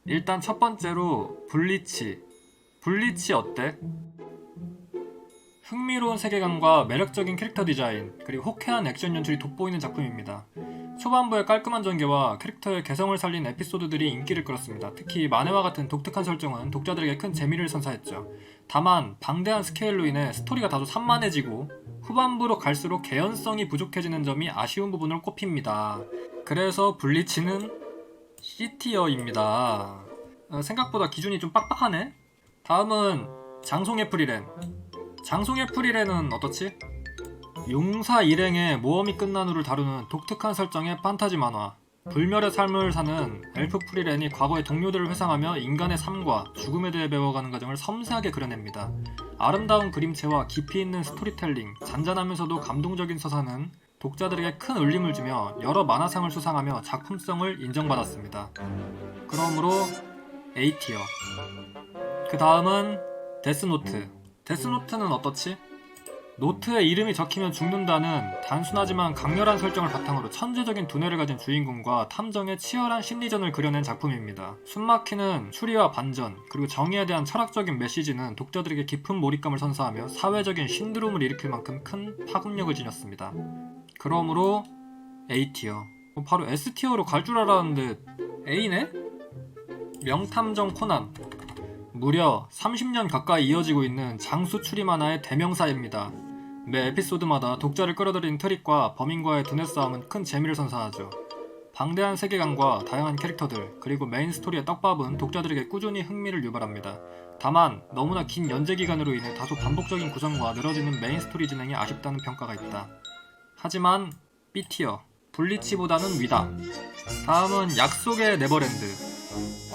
일단 첫 번째로 블리치. 블리치 어때? 흥미로운 세계관과 매력적인 캐릭터 디자인, 그리고 호쾌한 액션 연출이 돋보이는 작품입니다. 초반부의 깔끔한 전개와 캐릭터의 개성을 살린 에피소드들이 인기를 끌었습니다. 특히 만화와 같은 독특한 설정은 독자들에게 큰 재미를 선사했죠. 다만 방대한 스케일로 인해 스토리가 다소 산만해지고 후반부로 갈수록 개연성이 부족해지는 점이 아쉬운 부분으로 꼽힙니다. 그래서 블리치는 C티어입니다. 생각보다 기준이 좀 빡빡하네? 다음은 장송의 프리렌. 장송의 프리렌은 어떻지? 용사 일행의 모험이 끝난 후를 다루는 독특한 설정의 판타지 만화. 불멸의 삶을 사는 엘프 프리렌이 과거의 동료들을 회상하며 인간의 삶과 죽음에 대해 배워가는 과정을 섬세하게 그려냅니다. 아름다운 그림체와 깊이 있는 스토리텔링, 잔잔하면서도 감동적인 서사는 독자들에게 큰 울림을 주며 여러 만화상을 수상하며 작품성을 인정받았습니다. 그러므로 A티어. 그 다음은 데스노트. 데스노트는 어떻지? 노트에 이름이 적히면 죽는다는 단순하지만 강렬한 설정을 바탕으로 천재적인 두뇌를 가진 주인공과 탐정의 치열한 심리전을 그려낸 작품입니다. 숨막히는 추리와 반전, 그리고 정의에 대한 철학적인 메시지는 독자들에게 깊은 몰입감을 선사하며 사회적인 신드롬을 일으킬 만큼 큰 파급력을 지녔습니다. 그러므로 A티어. 바로 S티어로 갈 줄 알았는데 A네? 명탐정 코난. 무려 30년 가까이 이어지고 있는 장수 추리 만화의 대명사입니다. 매 에피소드마다 독자를 끌어들이는 트릭과 범인과의 두뇌 싸움은 큰 재미를 선사하죠. 방대한 세계관과 다양한 캐릭터들, 그리고 메인 스토리의 떡밥은 독자들에게 꾸준히 흥미를 유발합니다. 다만 너무나 긴 연재 기간으로 인해 다소 반복적인 구성과 늘어지는 메인 스토리 진행이 아쉽다는 평가가 있다. 하지만 B티어, 블리치보다는 위다. 다음은 약속의 네버랜드.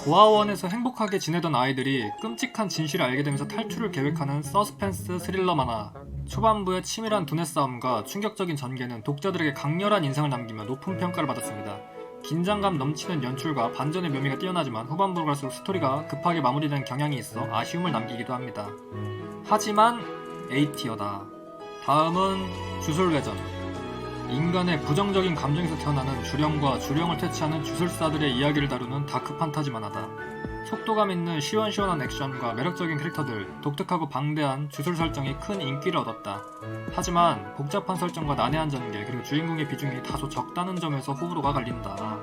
고아원에서 행복하게 지내던 아이들이 끔찍한 진실을 알게 되면서 탈출을 계획하는 서스펜스 스릴러 만화. 초반부의 치밀한 두뇌 싸움과 충격적인 전개는 독자들에게 강렬한 인상을 남기며 높은 평가를 받았습니다. 긴장감 넘치는 연출과 반전의 묘미가 뛰어나지만 후반부로 갈수록 스토리가 급하게 마무리되는 경향이 있어 아쉬움을 남기기도 합니다. 하지만 A티어다. 다음은 주술회전. 인간의 부정적인 감정에서 태어나는 주령과 주령을 퇴치하는 주술사들의 이야기를 다루는 다크 판타지 만화다. 속도감 있는 시원시원한 액션과 매력적인 캐릭터들, 독특하고 방대한 주술 설정이 큰 인기를 얻었다. 하지만 복잡한 설정과 난해한 전개, 그리고 주인공의 비중이 다소 적다는 점에서 호불호가 갈린다.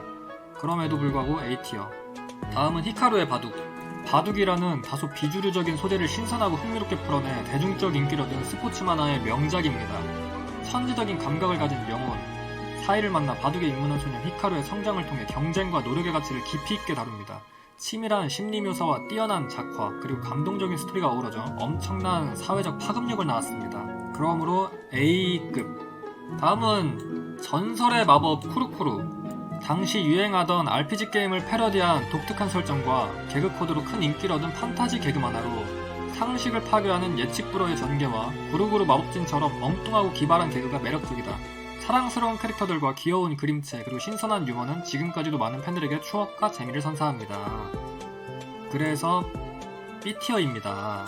그럼에도 불구하고 A티어. 다음은 히카루의 바둑. 바둑이라는 다소 비주류적인 소재를 신선하고 흥미롭게 풀어내 대중적 인기를 얻은 스포츠 만화의 명작입니다. 천재적인 감각을 가진 영혼, 사이를 만나 바둑에 입문한 소년 히카루의 성장을 통해 경쟁과 노력의 가치를 깊이 있게 다룹니다. 치밀한 심리 묘사와 뛰어난 작화, 그리고 감동적인 스토리가 어우러져 엄청난 사회적 파급력을 낳았습니다. 그러므로 A급. 다음은 전설의 마법 쿠루쿠루. 당시 유행하던 RPG 게임을 패러디한 독특한 설정과 개그 코드로 큰 인기를 얻은 판타지 개그 만화로 상식을 파괴하는 예측 불허의 전개와 구루구루 마법진처럼 엉뚱하고 기발한 개그가 매력적이다. 사랑스러운 캐릭터들과 귀여운 그림체, 그리고 신선한 유머는 지금까지도 많은 팬들에게 추억과 재미를 선사합니다. 그래서 B티어입니다.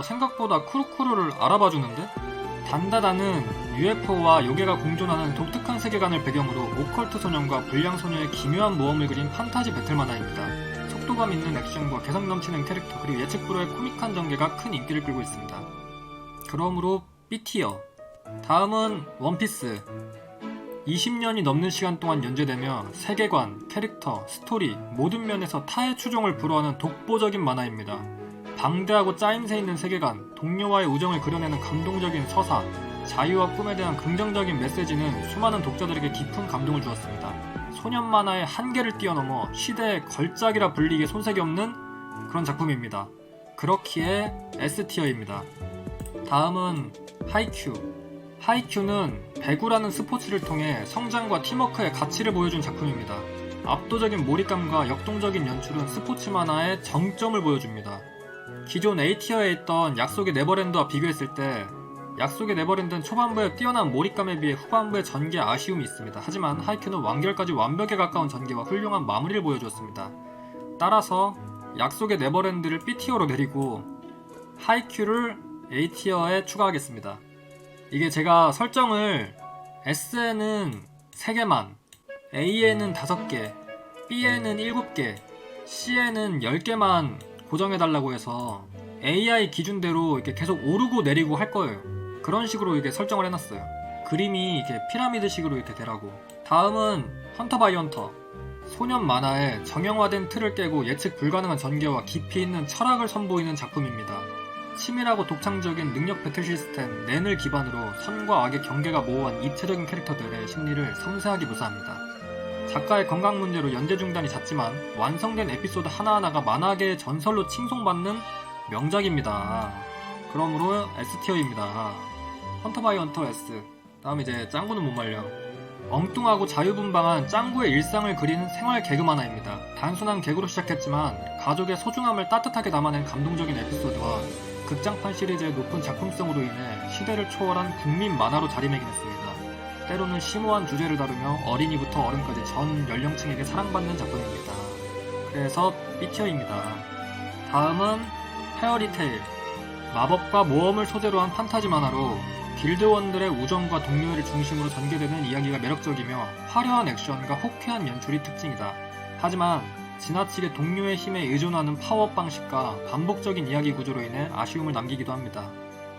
생각보다 쿠루쿠루를 알아봐주는데? 단다다는 UFO와 요괴가 공존하는 독특한 세계관을 배경으로 오컬트 소년과 불량 소녀의 기묘한 모험을 그린 판타지 배틀 만화입니다. 속도감 있는 액션과 개성 넘치는 캐릭터, 그리고 예측 불허의 코믹한 전개가 큰 인기를 끌고 있습니다. 그러므로 B티어. 다음은 원피스. 20년이 넘는 시간 동안 연재되며 세계관, 캐릭터, 스토리 모든 면에서 타의 추종을 불허하는 독보적인 만화입니다. 방대하고 짜임새 있는 세계관, 동료와의 우정을 그려내는 감동적인 서사, 자유와 꿈에 대한 긍정적인 메시지는 수많은 독자들에게 깊은 감동을 주었습니다. 소년 만화의 한계를 뛰어넘어 시대의 걸작이라 불리기에 손색이 없는 그런 작품입니다. 그렇기에 S티어입니다. 다음은 하이큐. 하이큐는 배구라는 스포츠를 통해 성장과 팀워크의 가치를 보여준 작품입니다. 압도적인 몰입감과 역동적인 연출은 스포츠 만화의 정점을 보여줍니다. 기존 A티어에 있던 약속의 네버랜드와 비교했을 때 약속의 네버랜드는 초반부의 뛰어난 몰입감에 비해 후반부의 전개에 아쉬움이 있습니다. 하지만 하이큐는 완결까지 완벽에 가까운 전개와 훌륭한 마무리를 보여주었습니다. 따라서 약속의 네버랜드를 B티어로 내리고 하이큐를 A티어에 추가하겠습니다. 이게 제가 설정을 S에는 3개만, A에는 5개, B에는 7개, C에는 10개만 고정해달라고 해서 AI 기준대로 이렇게 계속 오르고 내리고 할 거예요. 그런 식으로 이렇게 설정을 해놨어요. 그림이 이렇게 피라미드식으로 이렇게 되라고. 다음은 헌터 바이 헌터. 소년 만화의 정형화된 틀을 깨고 예측 불가능한 전개와 깊이 있는 철학을 선보이는 작품입니다. 치밀하고 독창적인 능력 배틀 시스템 낸을 기반으로 선과 악의 경계가 모호한 입체적인 캐릭터들의 심리를 섬세하게 묘사합니다. 작가의 건강 문제로 연재 중단이 잦지만 완성된 에피소드 하나하나가 만화계의 전설로 칭송받는 명작입니다. 그러므로 S티어입니다. 헌터 바이 헌터 S. 다음 이제 짱구는 못 말려. 엉뚱하고 자유분방한 짱구의 일상을 그리는 생활 개그 만화입니다. 단순한 개그로 시작했지만 가족의 소중함을 따뜻하게 담아낸 감동적인 에피소드와 극장판 시리즈의 높은 작품성으로 인해 시대를 초월한 국민 만화로 자리매김했습니다. 때로는 심오한 주제를 다루며 어린이부터 어른까지 전 연령층에게 사랑받는 작품입니다. 그래서 B티어입니다. 다음은 페어리테일. 마법과 모험을 소재로 한 판타지 만화로 길드원들의 우정과 동료애를 중심으로 전개되는 이야기가 매력적이며 화려한 액션과 호쾌한 연출이 특징이다. 하지만 지나치게 동료의 힘에 의존하는 파워업 방식과 반복적인 이야기 구조로 인해 아쉬움을 남기기도 합니다.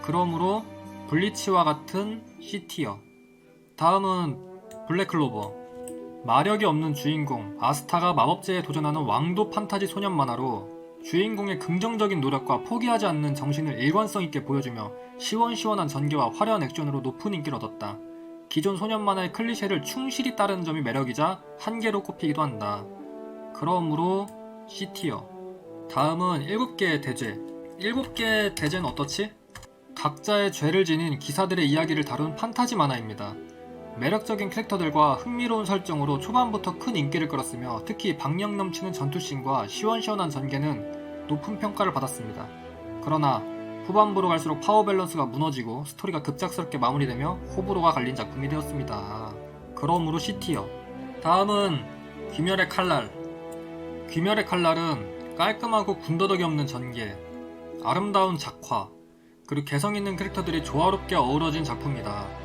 그러므로 블리치와 같은 C티어. 다음은 블랙클로버. 마력이 없는 주인공 아스타가 마법제에 도전하는 왕도 판타지 소년 만화로 주인공의 긍정적인 노력과 포기하지 않는 정신을 일관성 있게 보여주며 시원시원한 전개와 화려한 액션으로 높은 인기를 얻었다. 기존 소년 만화의 클리셰를 충실히 따르는 점이 매력이자 한계로 꼽히기도 한다. 그러므로 C티어. 다음은 7개의 대죄. 7개의 대죄는 어떻지? 각자의 죄를 지닌 기사들의 이야기를 다룬 판타지 만화입니다. 매력적인 캐릭터들과 흥미로운 설정으로 초반부터 큰 인기를 끌었으며 특히 박력 넘치는 전투씬과 시원시원한 전개는 높은 평가를 받았습니다. 그러나 후반부로 갈수록 파워 밸런스가 무너지고 스토리가 급작스럽게 마무리되며 호불호가 갈린 작품이 되었습니다. 그러므로 C티어. 다음은 귀멸의 칼날. 귀멸의 칼날은 깔끔하고 군더더기 없는 전개, 아름다운 작화, 그리고 개성있는 캐릭터들이 조화롭게 어우러진 작품이다.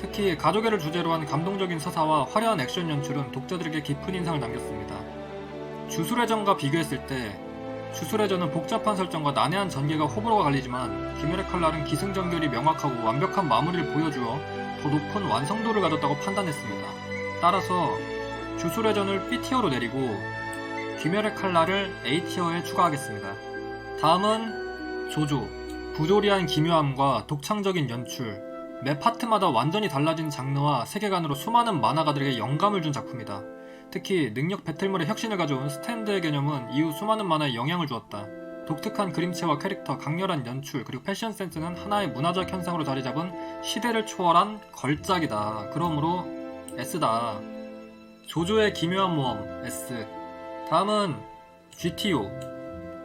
특히 가족애를 주제로 한 감동적인 서사와 화려한 액션 연출은 독자들에게 깊은 인상을 남겼습니다. 주술회전과 비교했을 때 주술회전은 복잡한 설정과 난해한 전개가 호불호가 갈리지만 귀멸의 칼날은 기승전결이 명확하고 완벽한 마무리를 보여주어 더 높은 완성도를 가졌다고 판단했습니다. 따라서 주술회전을 B티어로 내리고 귀멸의 칼날을 A티어에 추가하겠습니다. 다음은 조조. 부조리한 기묘함과 독창적인 연출, 매 파트마다 완전히 달라진 장르와 세계관으로 수많은 만화가들에게 영감을 준 작품이다. 특히 능력 배틀물의 혁신을 가져온 스탠드의 개념은 이후 수많은 만화에 영향을 주었다. 독특한 그림체와 캐릭터, 강렬한 연출, 그리고 패션 센스는 하나의 문화적 현상으로 자리잡은 시대를 초월한 걸작이다. 그러므로 S다. 조조의 기묘한 모험 S. 다음은 GTO.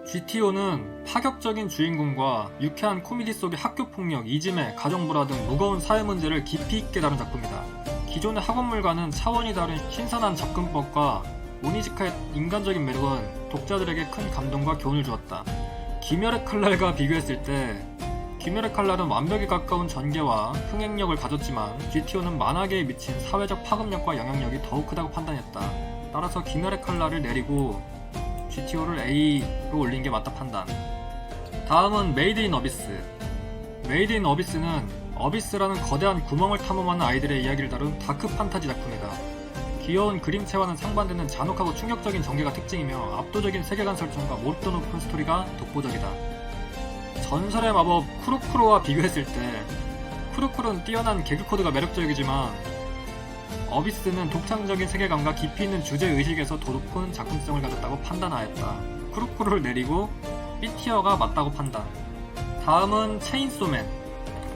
GTO는 파격적인 주인공과 유쾌한 코미디 속의 학교폭력, 이지매, 가정불화 등 무거운 사회 문제를 깊이 있게 다룬 작품이다. 기존의 학원물과는 차원이 다른 신선한 접근법과 오니지카의 인간적인 매력은 독자들에게 큰 감동과 교훈을 주었다. 귀멸의 칼날과 비교했을 때 귀멸의 칼날은 완벽에 가까운 전개와 흥행력을 가졌지만 GTO는 만화계에 미친 사회적 파급력과 영향력이 더욱 크다고 판단했다. 따라서 귀멸의 칼날을 내리고 GTO를 A로 올린 게 맞다 판단. 다음은 메이드 인 어비스. 메이드 인 어비스는 어비스라는 거대한 구멍을 탐험하는 아이들의 이야기를 다룬 다크 판타지 작품이다. 귀여운 그림체와는 상반되는 잔혹하고 충격적인 전개가 특징이며 압도적인 세계관 설정과 몰입도 높은 스토리가 독보적이다. 전설의 마법 쿠로쿠로와 비교했을 때 쿠로쿠로는 뛰어난 개그 코드가 매력적이지만 어비스는 독창적인 세계관과 깊이 있는 주제의식에서 더 높은 작품성을 가졌다고 판단하였다. 쿠로쿠로를 내리고 B티어가 맞다고 판단. 다음은 체인소맨.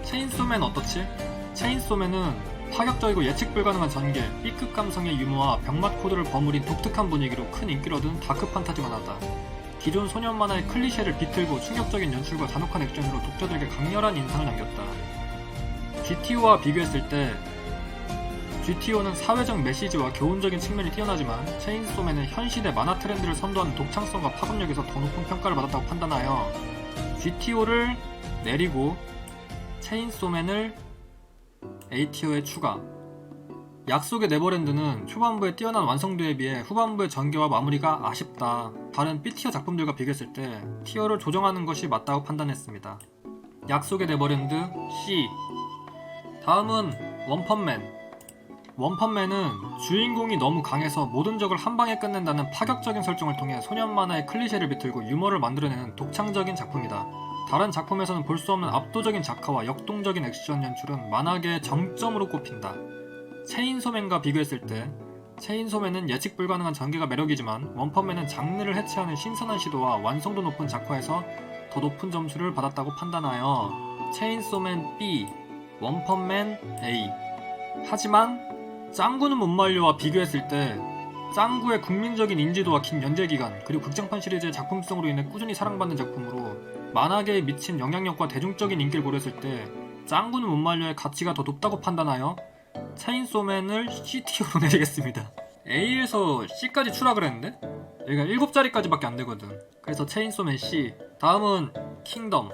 체인소맨 어떻지? 체인소맨은 파격적이고 예측 불가능한 전개, B급 감성의 유머와 병맛 코드를 버무린 독특한 분위기로 큰 인기를 얻은 다크 판타지 만화다. 기존 소년 만화의 클리셰를 비틀고 충격적인 연출과 잔혹한 액션으로 독자들에게 강렬한 인상을 남겼다. GTO와 비교했을 때 GTO는 사회적 메시지와 교훈적인 측면이 뛰어나지만 체인소맨은 현시대 만화 트렌드를 선도하는 독창성과 파급력에서 더 높은 평가를 받았다고 판단하여 GTO를 내리고 체인소맨을 A티어에 추가. 약속의 네버랜드는 초반부의 뛰어난 완성도에 비해 후반부의 전개와 마무리가 아쉽다. 다른 B티어 작품들과 비교했을 때 티어를 조정하는 것이 맞다고 판단했습니다. 약속의 네버랜드 C. 다음은 원펀맨. 원펀맨은 주인공이 너무 강해서 모든 적을 한 방에 끝낸다는 파격적인 설정을 통해 소년 만화의 클리셰를 비틀고 유머를 만들어내는 독창적인 작품이다. 다른 작품에서는 볼 수 없는 압도적인 작화와 역동적인 액션 연출은 만화계의 정점으로 꼽힌다. 체인소맨과 비교했을 때 체인소맨은 예측 불가능한 전개가 매력이지만 원펀맨은 장르를 해체하는 신선한 시도와 완성도 높은 작화에서 더 높은 점수를 받았다고 판단하여 체인소맨 B, 원펀맨 A. 하지만 짱구는 못 말려와 비교했을 때 짱구의 국민적인 인지도와 긴 연재기간 그리고 극장판 시리즈의 작품성으로 인해 꾸준히 사랑받는 작품으로 만화계에 미친 영향력과 대중적인 인기를 고려했을 때 짱구는 못 말려의 가치가 더 높다고 판단하여 체인소맨을 C티어로 내리겠습니다. A에서 C까지 추락을 했는데 여기가 7자리까지밖에 안 되거든. 그래서 체인소맨 C. 다음은 킹덤.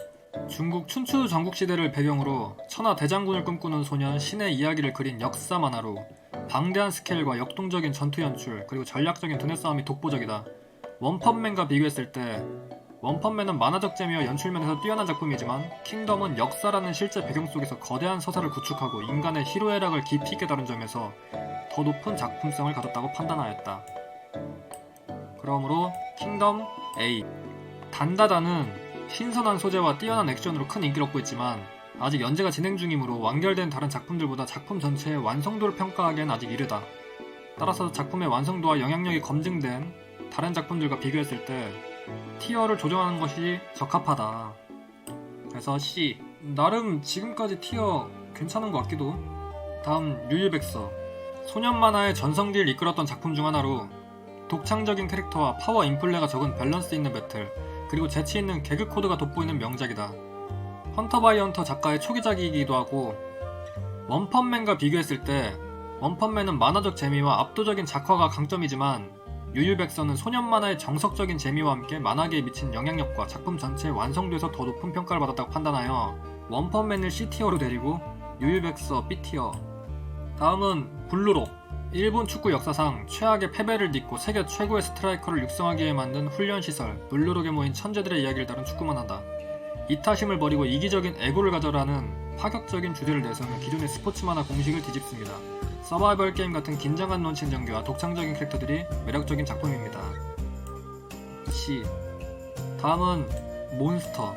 중국 춘추 전국시대를 배경으로 천하 대장군을 꿈꾸는 소년 신의 이야기를 그린 역사 만화로 방대한 스케일과 역동적인 전투 연출 그리고 전략적인 두뇌 싸움이 독보적이다. 원펀맨과 비교했을 때 원펀맨은 만화적 재미와 연출면에서 뛰어난 작품이지만 킹덤은 역사라는 실제 배경 속에서 거대한 서사를 구축하고 인간의 희로애락을 깊이 있게 다룬 점에서 더 높은 작품성을 가졌다고 판단하였다. 그러므로 킹덤 A. 단다다는 신선한 소재와 뛰어난 액션으로 큰 인기를 얻고 있지만 아직 연재가 진행 중이므로 완결된 다른 작품들보다 작품 전체의 완성도를 평가하기엔 아직 이르다. 따라서 작품의 완성도와 영향력이 검증된 다른 작품들과 비교했을 때 티어를 조정하는 것이 적합하다. 그래서 C. 나름 지금까지 티어 괜찮은 것 같기도. 다음 유유백서. 소년 만화의 전성기를 이끌었던 작품 중 하나로 독창적인 캐릭터와 파워 인플레가 적은 밸런스 있는 배틀 그리고 재치 있는 개그 코드가 돋보이는 명작이다. 헌터 바이 헌터 작가의 초기작이기도 하고 원펀맨과 비교했을 때 원펀맨은 만화적 재미와 압도적인 작화가 강점이지만 유유백서는 소년 만화의 정석적인 재미와 함께 만화계에 미친 영향력과 작품 전체의 완성도에서 더 높은 평가를 받았다고 판단하여 원펀맨을 C티어로 내리고 유유백서 B티어. 다음은 블루록. 일본 축구 역사상 최악의 패배를 딛고 세계 최고의 스트라이커를 육성하기 위해 만든 훈련시설 블루록에 모인 천재들의 이야기를 다룬 축구만화다. 이타심을 버리고 이기적인 애고를 가져라는 파격적인 주제를 내세우는 기존의 스포츠 만화 공식을 뒤집습니다. 서바이벌 게임 같은 긴장한 론칭 전개와 독창적인 캐릭터들이 매력적인 작품입니다. C. 다음은 몬스터.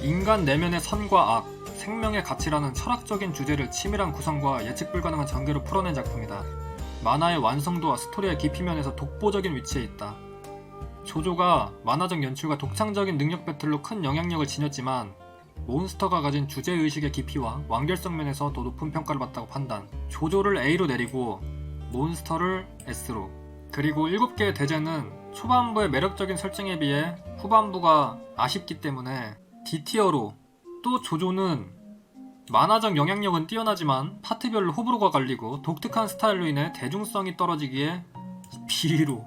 인간 내면의 선과 악, 생명의 가치라는 철학적인 주제를 치밀한 구성과 예측 불가능한 전개로 풀어낸 작품이다. 만화의 완성도와 스토리의 깊이 면에서 독보적인 위치에 있다. 조조가 만화적 연출과 독창적인 능력 배틀로 큰 영향력을 지녔지만 몬스터가 가진 주제의식의 깊이와 완결성 면에서 더 높은 평가를 받다고 판단. 조조를 A로 내리고 몬스터를 S로. 그리고 7개의 대제는 초반부의 매력적인 설정에 비해 후반부가 아쉽기 때문에 D티어로. 또 조조는 만화적 영향력은 뛰어나지만 파트별로 호불호가 갈리고 독특한 스타일로 인해 대중성이 떨어지기에 B로.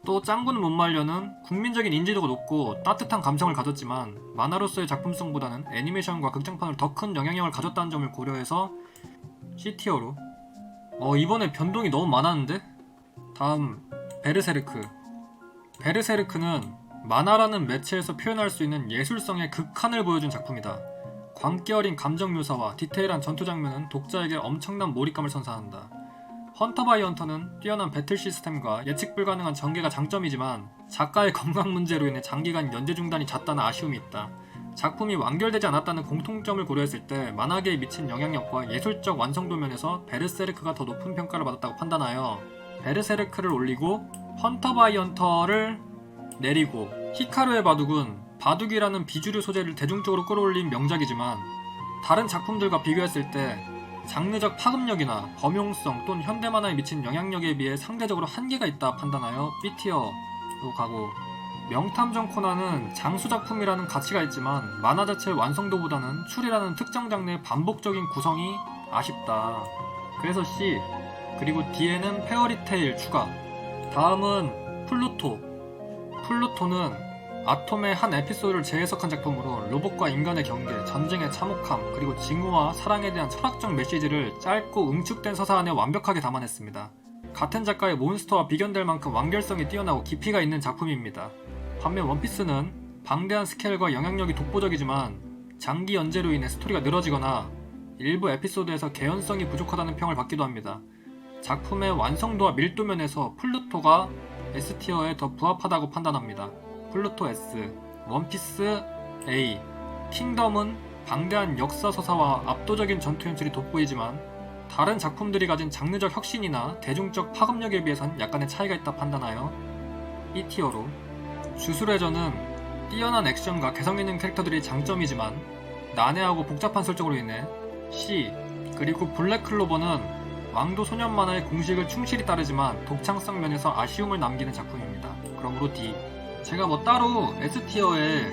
또 짱구는 못 말려는 국민적인 인지도가 높고 따뜻한 감성을 가졌지만 만화로서의 작품성보다는 애니메이션과 극장판으로 더 큰 영향력을 가졌다는 점을 고려해서 C티어로. 이번에 변동이 너무 많았는데? 다음 베르세르크. 베르세르크는 만화라는 매체에서 표현할 수 있는 예술성의 극한을 보여준 작품이다. 광기 어린 감정 묘사와 디테일한 전투 장면은 독자에게 엄청난 몰입감을 선사한다. 헌터 바이 헌터는 뛰어난 배틀 시스템과 예측 불가능한 전개가 장점이지만 작가의 건강 문제로 인해 장기간 연재 중단이 잦다는 아쉬움이 있다. 작품이 완결되지 않았다는 공통점을 고려했을 때 만화계에 미친 영향력과 예술적 완성도 면에서 베르세르크가 더 높은 평가를 받았다고 판단하여 베르세르크를 올리고 헌터 바이 헌터를 내리고. 히카루의 바둑은 바둑이라는 비주류 소재를 대중적으로 끌어올린 명작이지만 다른 작품들과 비교했을 때 장르적 파급력이나 범용성 또는 현대만화에 미친 영향력에 비해 상대적으로 한계가 있다 판단하여 B티어로 가고. 명탐정 코난은 장수작품이라는 가치가 있지만 만화 자체의 완성도보다는 추리라는 특정 장르의 반복적인 구성이 아쉽다. 그래서 C. 그리고 D에는 페어리테일 추가. 다음은 플루토. 플루토는 아톰의 한 에피소드를 재해석한 작품으로 로봇과 인간의 경계, 전쟁의 참혹함, 그리고 징후와 사랑에 대한 철학적 메시지를 짧고 응축된 서사 안에 완벽하게 담아냈습니다. 같은 작가의 몬스터와 비견될 만큼 완결성이 뛰어나고 깊이가 있는 작품입니다. 반면 원피스는 방대한 스케일과 영향력이 독보적이지만 장기 연재로 인해 스토리가 늘어지거나 일부 에피소드에서 개연성이 부족하다는 평을 받기도 합니다. 작품의 완성도와 밀도 면에서 플루토가 S티어에 더 부합하다고 판단합니다. 플루토 S, 원피스 A, 킹덤은 방대한 역사 서사와 압도적인 전투 연출이 돋보이지만 다른 작품들이 가진 장르적 혁신이나 대중적 파급력에 비해선 약간의 차이가 있다 판단하여 E티어로, 주술회전은 뛰어난 액션과 개성있는 캐릭터들이 장점이지만 난해하고 복잡한 설정으로 인해 C, 그리고 블랙클로버는 왕도 소년 만화의 공식을 충실히 따르지만 독창성 면에서 아쉬움을 남기는 작품입니다. 그러므로 D. 제가 뭐 따로 S티어에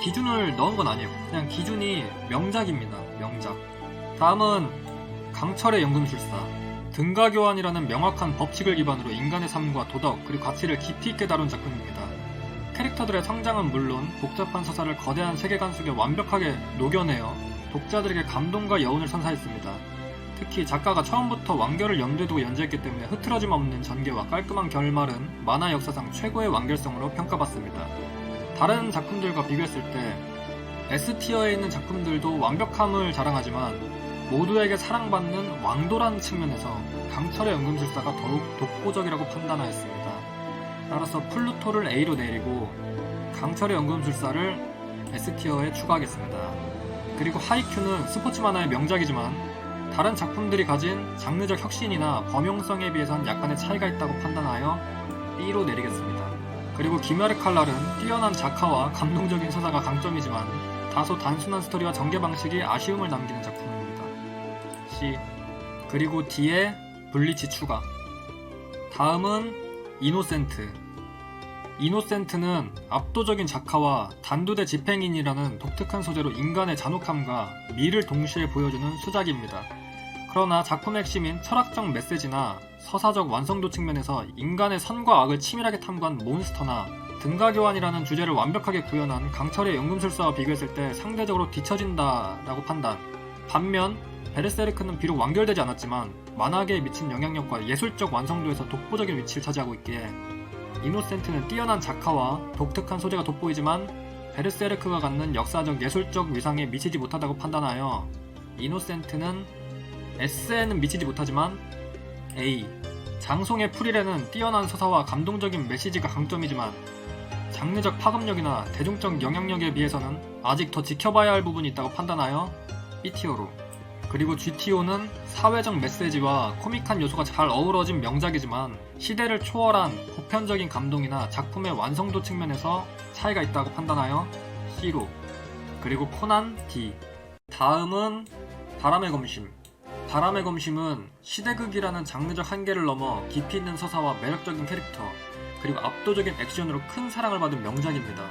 기준을 넣은 건 아니에요. 그냥 기준이 명작입니다. 명작. 다음은 강철의 연금술사. 등가교환이라는 명확한 법칙을 기반으로 인간의 삶과 도덕 그리고 가치를 깊이 있게 다룬 작품입니다. 캐릭터들의 성장은 물론 복잡한 서사를 거대한 세계관 속에 완벽하게 녹여내어 독자들에게 감동과 여운을 선사했습니다. 특히 작가가 처음부터 완결을 염두에 두고 연재했기 때문에 흐트러짐 없는 전개와 깔끔한 결말은 만화 역사상 최고의 완결성으로 평가받습니다. 다른 작품들과 비교했을 때 S티어에 있는 작품들도 완벽함을 자랑하지만 모두에게 사랑받는 왕도라는 측면에서 강철의 연금술사가 더욱 독보적이라고 판단하였습니다. 따라서 플루토를 A로 내리고 강철의 연금술사를 S티어에 추가하겠습니다. 그리고 하이큐는 스포츠 만화의 명작이지만 다른 작품들이 가진 장르적 혁신이나 범용성에 비해선 약간의 차이가 있다고 판단하여 B로 내리겠습니다. 그리고 김야르 칼날은 뛰어난 작화와 감동적인 서사가 강점이지만 다소 단순한 스토리와 전개 방식이 아쉬움을 남기는 작품입니다. C. 그리고 D에 블리치 추가. 다음은 이노센트. 이노센트는 압도적인 작화와 단두대 집행인이라는 독특한 소재로 인간의 잔혹함과 미를 동시에 보여주는 수작입니다. 그러나 작품의 핵심인 철학적 메시지나 서사적 완성도 측면에서 인간의 선과 악을 치밀하게 탐구한 몬스터나 등가교환이라는 주제를 완벽하게 구현한 강철의 연금술사와 비교했을 때 상대적으로 뒤처진다라고 판단. 반면 베르세르크는 비록 완결되지 않았지만 만화계에 미친 영향력과 예술적 완성도에서 독보적인 위치를 차지하고 있기에 이노센트는 뛰어난 작화와 독특한 소재가 돋보이지만 베르세르크가 갖는 역사적 예술적 위상에 미치지 못하다고 판단하여 이노센트는 S에는 미치지 못하지만 A. 장송의 프릴에는 뛰어난 서사와 감동적인 메시지가 강점이지만 장르적 파급력이나 대중적 영향력에 비해서는 아직 더 지켜봐야 할 부분이 있다고 판단하여 B티어로. 그리고 GTO는 사회적 메시지와 코믹한 요소가 잘 어우러진 명작이지만 시대를 초월한 보편적인 감동이나 작품의 완성도 측면에서 차이가 있다고 판단하여 C로. 그리고 코난 D. 다음은 바람의 검심. 바람의 검심은 시대극이라는 장르적 한계를 넘어 깊이 있는 서사와 매력적인 캐릭터 그리고 압도적인 액션으로 큰 사랑을 받은 명작입니다.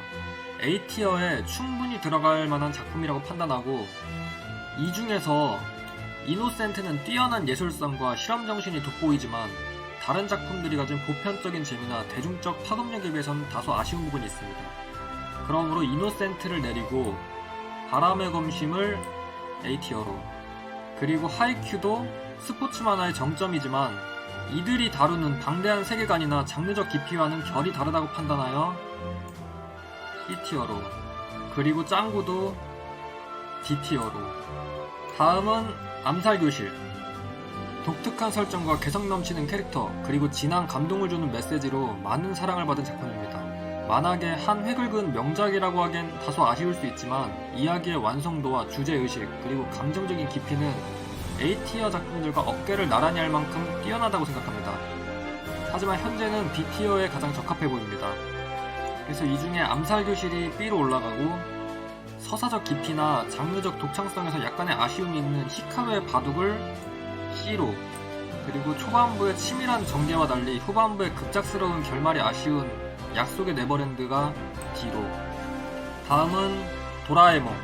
A티어에 충분히 들어갈 만한 작품이라고 판단하고 이 중에서 이노센트는 뛰어난 예술성과 실험정신이 돋보이지만 다른 작품들이 가진 보편적인 재미나 대중적 파급력에 비해서는 다소 아쉬운 부분이 있습니다. 그러므로 이노센트를 내리고 바람의 검심을 A티어로. 그리고 하이큐도 스포츠 만화의 정점이지만 이들이 다루는 방대한 세계관이나 장르적 깊이와는 결이 다르다고 판단하여 C티어로. 그리고 짱구도 D티어로. 다음은 암살교실. 독특한 설정과 개성 넘치는 캐릭터 그리고 진한 감동을 주는 메시지로 많은 사랑을 받은 작품입니다. 만화계 한 획을 그은 명작이라고 하기엔 다소 아쉬울 수 있지만 이야기의 완성도와 주제의식 그리고 감정적인 깊이는 A티어 작품들과 어깨를 나란히 할 만큼 뛰어나다고 생각합니다. 하지만 현재는 B티어에 가장 적합해 보입니다. 그래서 이 중에 암살교실이 B로 올라가고 서사적 깊이나 장르적 독창성에서 약간의 아쉬움이 있는 히카루의 바둑을 C로. 그리고 초반부의 치밀한 전개와 달리 후반부의 급작스러운 결말이 아쉬운 약속의 네버랜드가 D로. 다음은 도라에몽.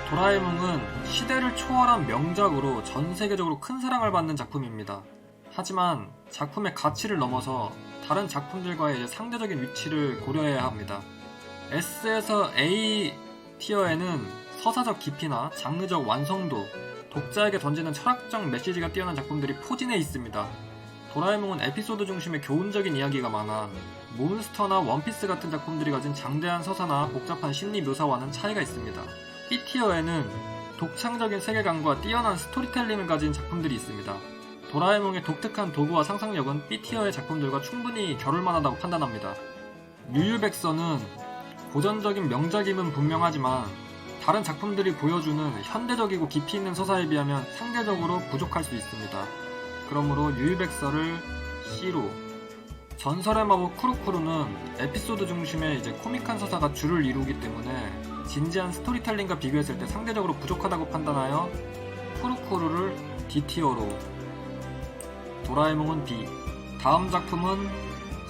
도라에몽은 시대를 초월한 명작으로 전 세계적으로 큰 사랑을 받는 작품입니다. 하지만 작품의 가치를 넘어서 다른 작품들과의 상대적인 위치를 고려해야 합니다. S에서 A 티어에는 서사적 깊이나 장르적 완성도, 독자에게 던지는 철학적 메시지가 뛰어난 작품들이 포진해 있습니다. 도라에몽은 에피소드 중심의 교훈적인 이야기가 많아 몬스터나 원피스 같은 작품들이 가진 장대한 서사나 복잡한 심리 묘사와는 차이가 있습니다. B티어에는 독창적인 세계관과 뛰어난 스토리텔링을 가진 작품들이 있습니다. 도라에몽의 독특한 도구와 상상력은 B티어의 작품들과 충분히 겨룰만하다고 판단합니다. 유유백서는 고전적인 명작임은 분명하지만 다른 작품들이 보여주는 현대적이고 깊이 있는 서사에 비하면 상대적으로 부족할 수 있습니다. 그러므로 유유백서를 C로, 전설의 마법 쿠루쿠루는 에피소드 중심의 코믹한 서사가 주를 이루기 때문에 진지한 스토리텔링과 비교했을 때 상대적으로 부족하다고 판단하여 쿠루쿠루를 D티어로, 도라에몽은 B. 다음 작품은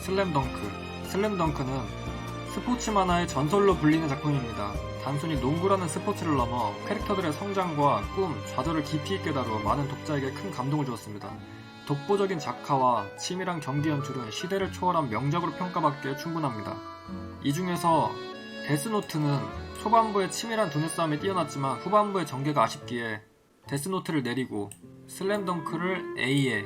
슬램덩크. 슬램덩크는 스포츠 만화의 전설로 불리는 작품입니다. 단순히 농구라는 스포츠를 넘어 캐릭터들의 성장과 꿈, 좌절을 깊이 있게 다루어 많은 독자에게 큰 감동을 주었습니다. 독보적인 작화와 치밀한 경기 연출은 시대를 초월한 명작으로 평가받기에 충분합니다. 이 중에서 데스노트는 초반부의 치밀한 두뇌 싸움이 뛰어났지만 후반부의 전개가 아쉽기에 데스노트를 내리고 슬램덩크를 A에,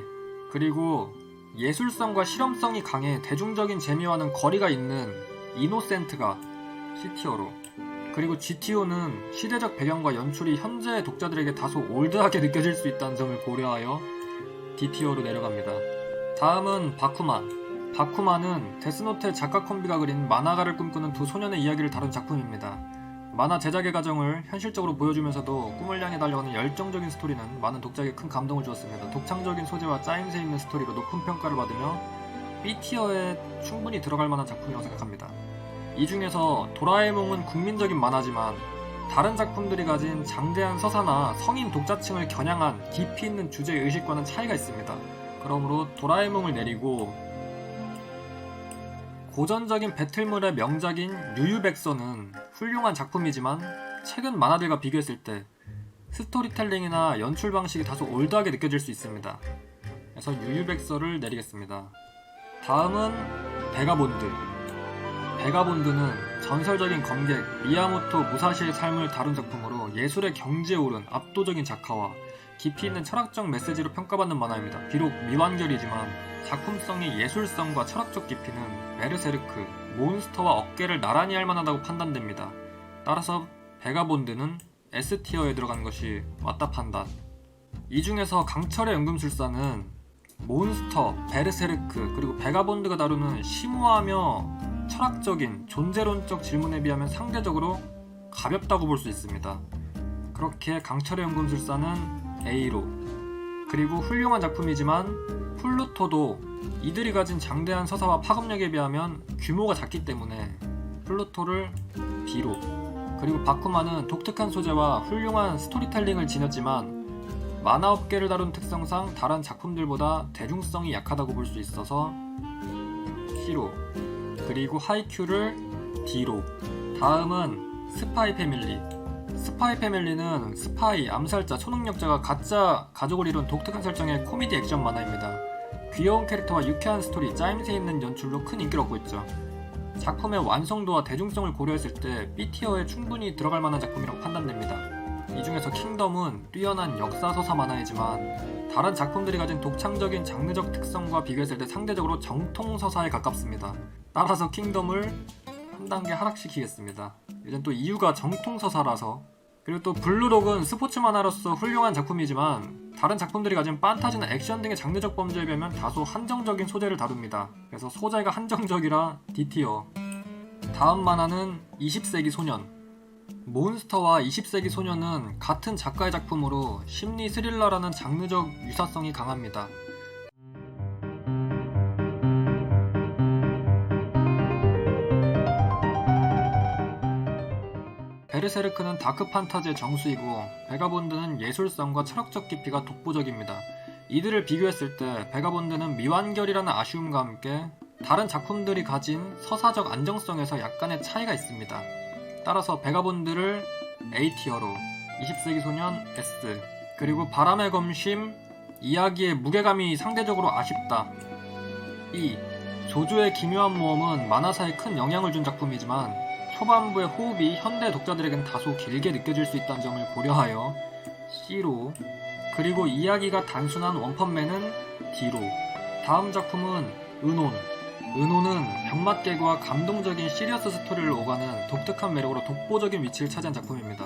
그리고 예술성과 실험성이 강해 대중적인 재미와는 거리가 있는 이노센트가 C티어로, 그리고 G티어는 시대적 배경과 연출이 현재의 독자들에게 다소 올드하게 느껴질 수 있다는 점을 고려하여 D티어로 내려갑니다. 다음은 바쿠만. 바쿠만은 데스노트의 작가 콤비가 그린 만화가를 꿈꾸는 두 소년의 이야기를 다룬 작품입니다. 만화 제작의 과정을 현실적으로 보여주면서도 꿈을 향해 달려가는 열정적인 스토리는 많은 독자에게 큰 감동을 주었습니다. 독창적인 소재와 짜임새 있는 스토리로 높은 평가를 받으며 B티어에 충분히 들어갈 만한 작품이라고 생각합니다. 이 중에서 도라에몽은 국민적인 만화지만 다른 작품들이 가진 장대한 서사나 성인 독자층을 겨냥한 깊이 있는 주제의식과는 차이가 있습니다. 그러므로 도라에몽을 내리고 고전적인 배틀물의 명작인 유유백서는 훌륭한 작품이지만 최근 만화들과 비교했을 때 스토리텔링이나 연출 방식이 다소 올드하게 느껴질 수 있습니다. 그래서 유유백서를 내리겠습니다. 다음은 베가본드. 베가본드는 전설적인 검객 미야모토 무사시의 삶을 다룬 작품으로 예술의 경지에 오른 압도적인 작화와 깊이 있는 철학적 메시지로 평가받는 만화입니다. 비록 미완결이지만 작품성의 예술성과 철학적 깊이는 베르세르크, 몬스터와 어깨를 나란히 할 만하다고 판단됩니다. 따라서 베가본드는 S티어에 들어간 것이 맞다 판단. 이 중에서 강철의 연금술사는 몬스터, 베르세르크, 그리고 베가본드가 다루는 심오하며 철학적인 존재론적 질문에 비하면 상대적으로 가볍다고 볼 수 있습니다. 그렇게 강철의 연금술사는 A로, 그리고 훌륭한 작품이지만 플루토도 이들이 가진 장대한 서사와 파급력에 비하면 규모가 작기 때문에 플루토를 B로, 그리고 바쿠만은 독특한 소재와 훌륭한 스토리텔링을 지녔지만 만화업계를 다룬 특성상 다른 작품들보다 대중성이 약하다고 볼 수 있어서 C로, 그리고 하이큐를 D로. 다음은 스파이 패밀리. 스파이 패밀리는 스파이, 암살자, 초능력자가 가짜 가족을 이룬 독특한 설정의 코미디 액션 만화입니다. 귀여운 캐릭터와 유쾌한 스토리, 짜임새 있는 연출로 큰 인기를 얻고 있죠. 작품의 완성도와 대중성을 고려했을 때 B티어에 충분히 들어갈 만한 작품이라고 판단됩니다. 이 중에서 킹덤은 뛰어난 역사서사 만화이지만 다른 작품들이 가진 독창적인 장르적 특성과 비교했을 때 상대적으로 정통서사에 가깝습니다. 따라서 킹덤을 한 단계 하락시키겠습니다. 이젠 또 이유가 정통서사라서. 그리고 또 블루록은 스포츠 만화로서 훌륭한 작품이지만 다른 작품들이 가진 판타지나 액션 등의 장르적 범주에 비하면 다소 한정적인 소재를 다룹니다. 그래서 소재가 한정적이라 D티어. 다음 만화는 20세기 소년. 몬스터와 20세기 소년은 같은 작가의 작품으로 심리 스릴러라는 장르적 유사성이 강합니다. 베르세르크는 다크 판타지의 정수이고 베가본드는 예술성과 철학적 깊이가 독보적입니다. 이들을 비교했을 때 베가본드는 미완결이라는 아쉬움과 함께 다른 작품들이 가진 서사적 안정성에서 약간의 차이가 있습니다. 따라서 베가본드를 A티어로, 20세기 소년 S, 그리고 바람의 검심, 이야기의 무게감이 상대적으로 아쉽다 B. 조조의 기묘한 모험은 만화사에 큰 영향을 준 작품이지만 초반부의 호흡이 현대 독자들에겐 다소 길게 느껴질 수 있다는 점을 고려하여 C로, 그리고 이야기가 단순한 원펀맨은 D로. 다음 작품은 은혼. 은혼은 병맛 개그와 감동적인 시리어스 스토리를 오가는 독특한 매력으로 독보적인 위치를 차지한 작품입니다.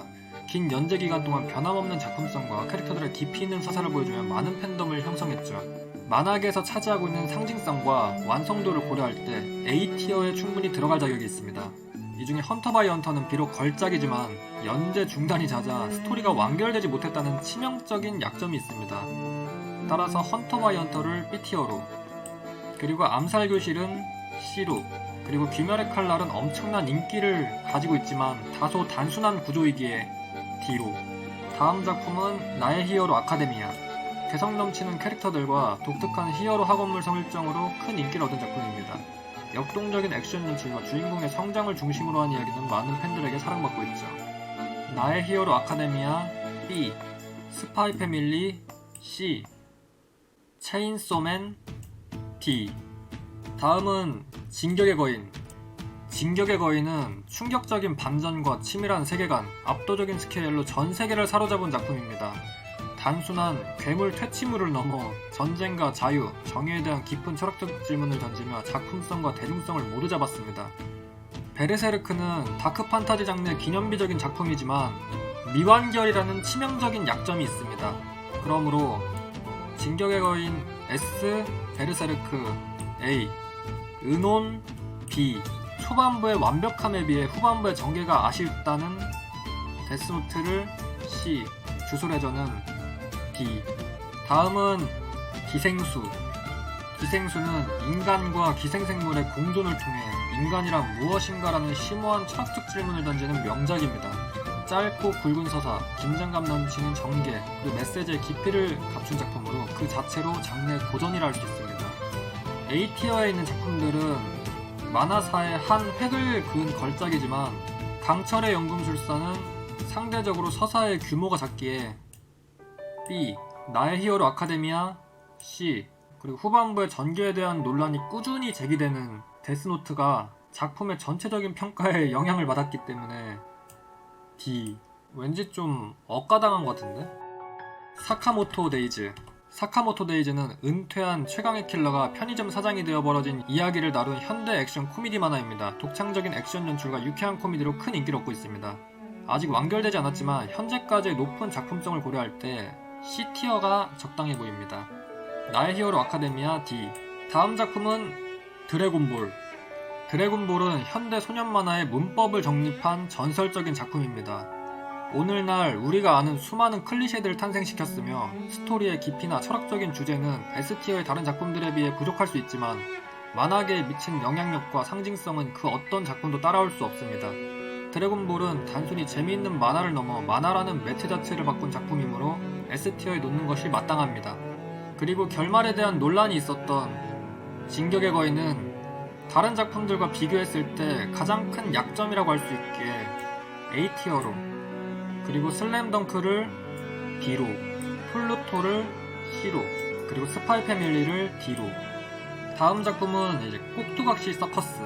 긴 연재 기간 동안 변함없는 작품성과 캐릭터들의 깊이 있는 서사를 보여주며 많은 팬덤을 형성했죠. 만화계에서 차지하고 있는 상징성과 완성도를 고려할 때 A티어에 충분히 들어갈 자격이 있습니다. 이 중에 헌터 바이 헌터는 비록 걸작이지만 연재 중단이 잦아 스토리가 완결되지 못했다는 치명적인 약점이 있습니다. 따라서 헌터 바이 헌터를 B티어로, 그리고 암살교실은 C로, 그리고 귀멸의 칼날은 엄청난 인기를 가지고 있지만 다소 단순한 구조이기에 D로. 다음 작품은 나의 히어로 아카데미아. 개성 넘치는 캐릭터들과 독특한 히어로 학원물 설정으로 큰 인기를 얻은 작품입니다. 역동적인 액션 연출과 주인공의 성장을 중심으로 한 이야기는 많은 팬들에게 사랑받고 있죠. 나의 히어로 아카데미아 B, 스파이 패밀리 C, 체인소맨 D. 다음은 진격의 거인. 진격의 거인은 충격적인 반전과 치밀한 세계관, 압도적인 스케일로 전 세계를 사로잡은 작품입니다. 단순한 괴물 퇴치물을 넘어 전쟁과 자유, 정의에 대한 깊은 철학적 질문을 던지며 작품성과 대중성을 모두 잡았습니다. 베르세르크는 다크 판타지 장르의 기념비적인 작품이지만 미완결이라는 치명적인 약점이 있습니다. 그러므로 진격의 거인 S, 베르세르크 A, 은혼 B. 초반부의 완벽함에 비해 후반부의 전개가 아쉽다는 데스노트를 C, 주술회전은 D. 다음은 기생수. 기생수는 인간과 기생생물의 공존을 통해 인간이란 무엇인가라는 심오한 철학적 질문을 던지는 명작입니다. 짧고 굵은 서사, 긴장감 넘치는 전개, 그리고 메시지의 깊이를 갖춘 작품으로 그 자체로 장르의 고전이라 할 수 있습니다. A티어에 있는 작품들은 만화사의 한 획을 그은 걸작이지만 강철의 연금술사는 상대적으로 서사의 규모가 작기에 B, 나의 히어로 아카데미아 C, 그리고 후반부의 전개에 대한 논란이 꾸준히 제기되는 데스노트가 작품의 전체적인 평가에 영향을 받았기 때문에 D. 왠지 좀 억가당한 것 같은데? 사카모토 데이즈. 사카모토 데이즈는 은퇴한 최강의 킬러가 편의점 사장이 되어 벌어진 이야기를 다룬 현대 액션 코미디 만화입니다. 독창적인 액션 연출과 유쾌한 코미디로 큰 인기를 얻고 있습니다. 아직 완결되지 않았지만 현재까지의 높은 작품성을 고려할 때 C티어가 적당해 보입니다. 나의 히어로 아카데미아 D. 다음 작품은 드래곤볼. 드래곤볼은 현대 소년 만화의 문법을 정립한 전설적인 작품입니다. 오늘날 우리가 아는 수많은 클리셰들을 탄생시켰으며 스토리의 깊이나 철학적인 주제는 S티어의 다른 작품들에 비해 부족할 수 있지만 만화계에 미친 영향력과 상징성은 그 어떤 작품도 따라올 수 없습니다. 드래곤볼은 단순히 재미있는 만화를 넘어 만화라는 매체 자체를 바꾼 작품이므로 S티어에 놓는 것이 마땅합니다. 그리고 결말에 대한 논란이 있었던 진격의 거인은 다른 작품들과 비교했을 때 가장 큰 약점이라고 할 수 있기에 A티어로, 그리고 슬램덩크를 B로, 플루토를 C로, 그리고 스파이 패밀리를 D로. 다음 작품은 이제 꼭두각시 서커스.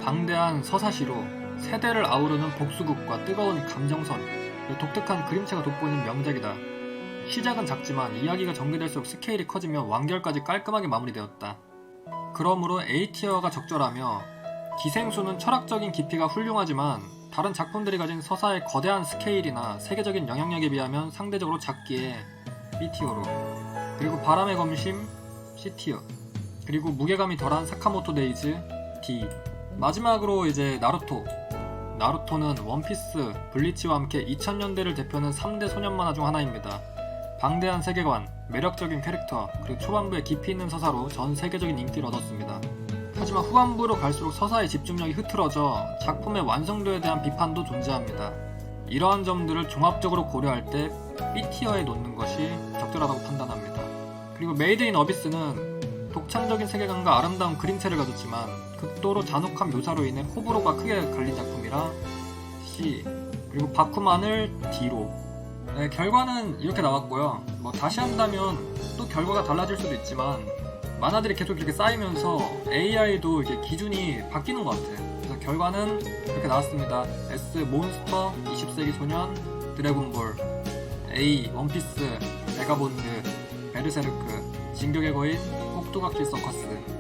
방대한 서사시로 세대를 아우르는 복수극과 뜨거운 감정선, 그리고 독특한 그림체가 돋보이는 명작이다. 시작은 작지만 이야기가 전개될수록 스케일이 커지며 완결까지 깔끔하게 마무리되었다. 그러므로 A티어가 적절하며 기생수는 철학적인 깊이가 훌륭하지만 다른 작품들이 가진 서사의 거대한 스케일이나 세계적인 영향력에 비하면 상대적으로 작기에 B티어로, 그리고 바람의 검심 C티어, 그리고 무게감이 덜한 사카모토 데이즈 D. 마지막으로 이제 나루토. 나루토는 원피스, 블리치와 함께 2000년대를 대표하는 3대 소년 만화 중 하나입니다. 방대한 세계관, 매력적인 캐릭터, 그리고 초반부에 깊이 있는 서사로 전 세계적인 인기를 얻었습니다. 하지만 후반부로 갈수록 서사의 집중력이 흐트러져 작품의 완성도에 대한 비판도 존재합니다. 이러한 점들을 종합적으로 고려할 때 B티어에 놓는 것이 적절하다고 판단합니다. 그리고 메이드 인 어비스는 독창적인 세계관과 아름다운 그림체를 가졌지만 극도로 잔혹한 묘사로 인해 호불호가 크게 갈린 작품이라 C, 그리고 바쿠만을 D로. 네, 결과는 이렇게 나왔고요. 다시 한다면 또 결과가 달라질 수도 있지만 만화들이 계속 이렇게 쌓이면서 AI도 이게 기준이 바뀌는 것 같아. 그래서 결과는 이렇게 나왔습니다. S 몬스터, 20세기 소년, 드래곤볼, A 원피스, 메가본드, 베르세르크, 진격의 거인, 꼭두각시 서커스.